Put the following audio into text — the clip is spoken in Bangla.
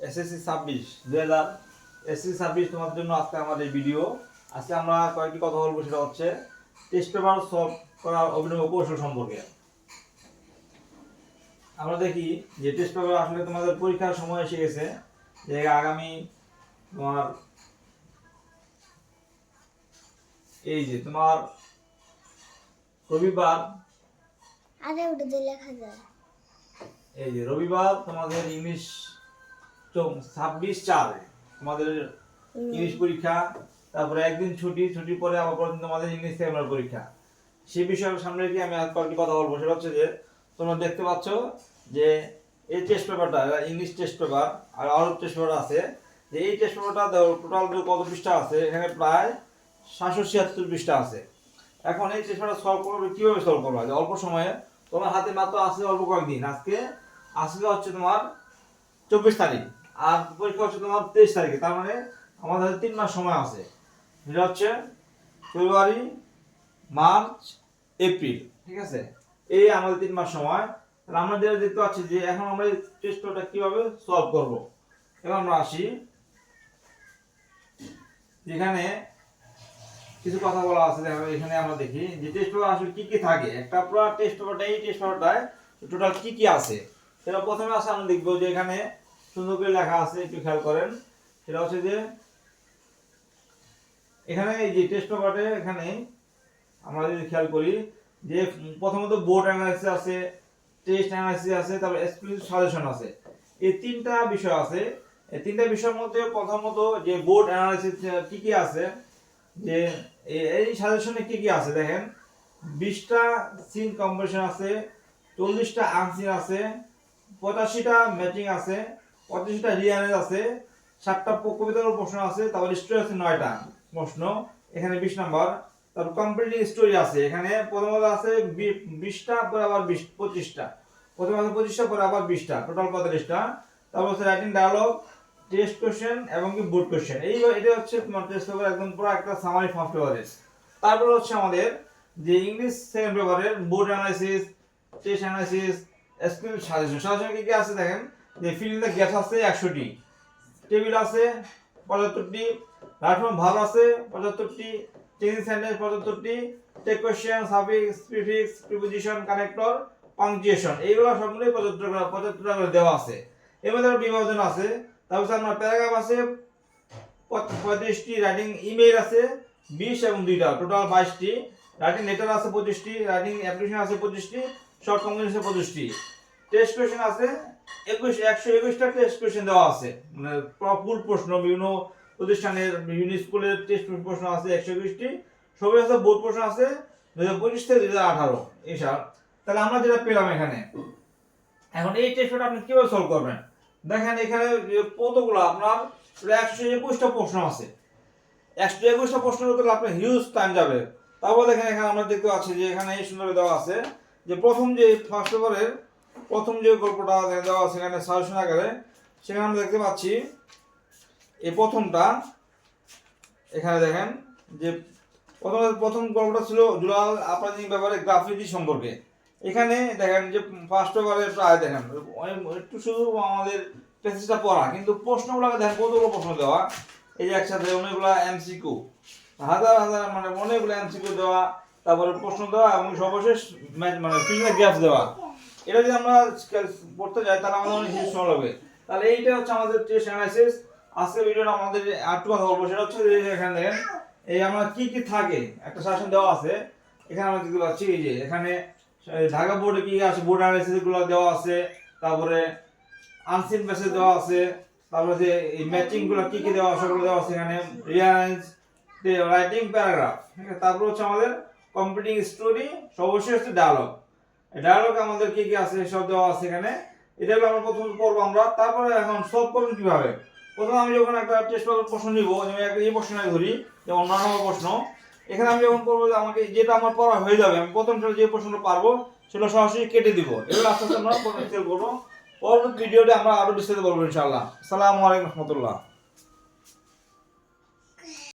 এসএসসি 26 2000 এসএসসি 26 তোমাদের জন্য আজকে আমাদের ভিডিও। আজকে আমরা কয়েকটি কথা বলবো, সেটা হচ্ছে টেস্ট পেপার সলভ করার অভিনব কৌশল সম্পর্কে। আমরা দেখি যে টেস্ট পেপার আসলে তোমাদের পরীক্ষার সময় এসে গেছে, যে আগামী তোমার এই যে তোমার রবিবার, এই যে রবিবার তোমাদের ইংলিশ 26/4 তোমাদের ইংলিশ পরীক্ষা, তারপরে একদিন ছুটির পরে আবার পরদিন তোমাদের ইংলিশ সেমিনার পরীক্ষা। সেই বিষয়ের সামনে রেখে আমি কয়েকটি কথা বলবো। সেটা হচ্ছে যে তোমরা দেখতে পাচ্ছ যে এই টেস্ট পেপারটা ইংলিশ টেস্ট পেপার আর আরব টেস্ট পেপার আছে, যে এই টেস্ট পেপারটা টোটাল কত পৃষ্ঠা আছে, এখানে প্রায় 776 পৃষ্ঠা আছে। এখন এই টেস্ট পেপারটা সলভ করবে, কিভাবে সলভ করবে? অল্প সময়ে, তোমার হাতে মাত্র আছে অল্প কয়েকদিন। আজকে হচ্ছে তোমার 24 তারিখ, আর পরীক্ষা হচ্ছে তোমার 23 তারিখে। তার মানে আমাদের হাতে 3 মাস সময় আছে। এটা হচ্ছে ফেব্রুয়ারি, মার্চ, এপ্রিল, ঠিক আছে? এই আমাদের 3 মাস সময়। তাহলে আমরা যেটা দেখতে পাচ্ছি যে এখন আমরা এই টেস্ট পেপারটা কিভাবে সলভ করব। এবার আমরা আসি, যেখানে কিছু কথা বলা আছে। দেখো এখানে আমরা দেখি যে টেস্ট পেপার আসলে কি কি থাকে। একটা পুরো টেস্ট পেপারটা, এই টেস্ট পেপারটায় টোটাল কি কি আছে সেটা প্রথমে আসে আমরা দেখবো। যে এখানে সুন্দর করে লেখা আছে, একটু খেয়াল করেন। সেটা হচ্ছে যে এখানে এই যে টেস্ট পেপারে এখানে আমরা যদি খেয়াল করি যে প্রথমত বোর্ড অ্যানালাইসিস আছে, টেস্ট অ্যানালাইসিস আছে, তারপর এক্সপ্লিসিট সাজেশন আছে। এই তিনটা বিষয় আছে। এই তিনটা বিষয়ের মধ্যে প্রথমত যে বোর্ড অ্যানালাইসিস কি কি আছে, যে এই সাজেশনে কি কি আছে দেখেন। 20টা সিন কম্বিনেশন আছে, 40টা আনসিন আছে, 85টা ম্যাচিং আছে, 85টা রিঅ্যারেঞ্জ আছে, 7টা কবিতার প্রশ্ন আছে, তারপর স্টোরি আছে 9টা প্রশ্ন, এখানে 20 নাম্বার। তারপর কমপ্লিটিং স্টোরি আছে, এখানে প্রথমত আছে 20টা, পরে আবার 25টা, প্রথমে আছে 25টা, পরে আবার 20টা, টোটাল 45টা। তারপর হচ্ছে রাইটিং ডায়ালগ, টেস্ট কোশ্চেন এবং কি বোর্ড কোশ্চেন। এটা হচ্ছে তোমার টেস্ট পেপার একদম পুরো একটা সামারি ফার্স্ট পেপারের। তারপর হচ্ছে আমাদের যে ইংলিশ সেকেন্ড পেপারের board analysis, test analysis, explicit suggestion কি কি আছে দেখেন। যে ফিল ইন দ্য গ্যাপস আছে 100টি, টেবিল আছে 75টি, রাইট ফর্ম ভার্ব আছে 75টি, চেঞ্জিং সেন্টেন্স 75টি, tag question, suffix, prefix, preposition, connector, punctuation, এইগুলো সবগুলোই 75টা করে দেওয়া আছে। এর মধ্যে বিভাজন আছে। তারপর আপনার প্যারাগ্রাফ আছে 35টি, রাইটিং ইমেইল আছে 20 এবং 2টা, টোটাল 22টি, রাইটিং লেটার আছে 25টি, রাইটিং অ্যাপ্লিকেশন আছে 25টি, শর্ট কমিউনিকেশন আছে 25টি, টেস্ট কোশ্চেন আছে 121টা টেস্ট কোশ্চেন দেওয়া আছে। মানে ফুল প্রশ্ন, বিভিন্ন প্রতিষ্ঠানের বিভিন্ন স্কুলের টেস্ট প্রশ্ন আছে 121টি, সবই আছে। বোর্ড প্রশ্ন আছে 2025 থেকে 2018 এইসব। তাহলে আমরা যেটা পেলাম এখানে, এখন এই টেস্টটা আপনি কিভাবে সলভ করবেন দেখেন। এখানে কতগুলো আপনার 121টা প্রশ্ন আছে। 121টা প্রশ্নের উত্তর আপনার হিউজ টাইম যাবে। তারপর দেখেন এখানে আমরা দেখতে পাচ্ছি যে এখানে এই সুন্দর দেওয়া আছে যে প্রথম যে ফার্স্ট পেপারের প্রথম যে গল্পটা দেওয়া আছে এখানে সাজেশন আকারে, সেখানে আমরা দেখতে পাচ্ছি এই প্রথমটা। এখানে দেখেন যে প্রথম গল্পটা ছিল জুলাল আপরাজিং ব্যাপারে গ্রাফিতি সম্পর্কে। এখানে দেখেন যে ফার্স্ট পেপারে প্রায় দেখেন একটু শুধু আমাদের টেক্সটটা পড়া, কিন্তু প্রশ্নগুলোকে দেখেন কতগুলো প্রশ্ন দেওয়া। এই যে একসাথে অনেকগুলো এমসিকিউ, হাজার হাজার মানে অনেকগুলো এমসিকিউ দেওয়া, তারপরে প্রশ্ন দেওয়া এবং সর্বশেষ মানে ফিল ইন দ্য গ্যাপস দেওয়া। এটা যদি আমরা পড়তে যাই তাহলে আমাদের অনেক সময় লাগবে। তাহলে এইটা হচ্ছে আমাদের টেস্ট অ্যানালাইসিস। আজকের ভিডিওটা আমাদের আরেকটু কথা বলবো, সেটা হচ্ছে যে এখানে দেখেন এই আমরা কি কি থাকে একটা সাজেশন দেওয়া আছে। এখানে আমরা দেখতে পাচ্ছি এই যে এখানে ঢাকা বোর্ডে কি আছে, বোর্ড অ্যানালাইসিস গুলো দেওয়া আছে, তারপরে আনসিন প্যাসেজ দেওয়া আছে, তারপরে যে এই ম্যাচিং গুলো কি কি দেওয়া আছে সেগুলো দেওয়া আছে এখানে, রিয়ারেঞ্জ, রাইটিং প্যারাগ্রাফ, ঠিক আছে। তারপর হচ্ছে আমাদের কমপ্লিটিং স্টোরি, সর্বশেষ হচ্ছে ডায়ালগ। ডায়ালগ আমাদের কি কি আছে সব দেওয়া আছে এখানে। এটা হলো আমরা প্রথম পড়বো আমরা। তারপরে এখন সলভ করবেন কিভাবে। প্রথমে আমি যখন একটা টেস্ট পেপার প্রশ্ন নিব, যেমন একটা এই প্রশ্নটা ধরি, যেমন 9 নম্বর প্রশ্ন। এখানে আমি যখন করবো যে আমাকে যেটা আমার পড়া হয়ে যাবে, আমি প্রথম যে প্রশ্নটা পারবো সেটা সরাসরি কেটে দিব। এগুলো আস্তে আস্তে আমরা করবো। পরবর্তী ভিডিওতে আমরা আরো বিস্তারিত বলবো ইনশাআল্লাহ। আসসালামু আলাইকুম রহমতুল্লাহ।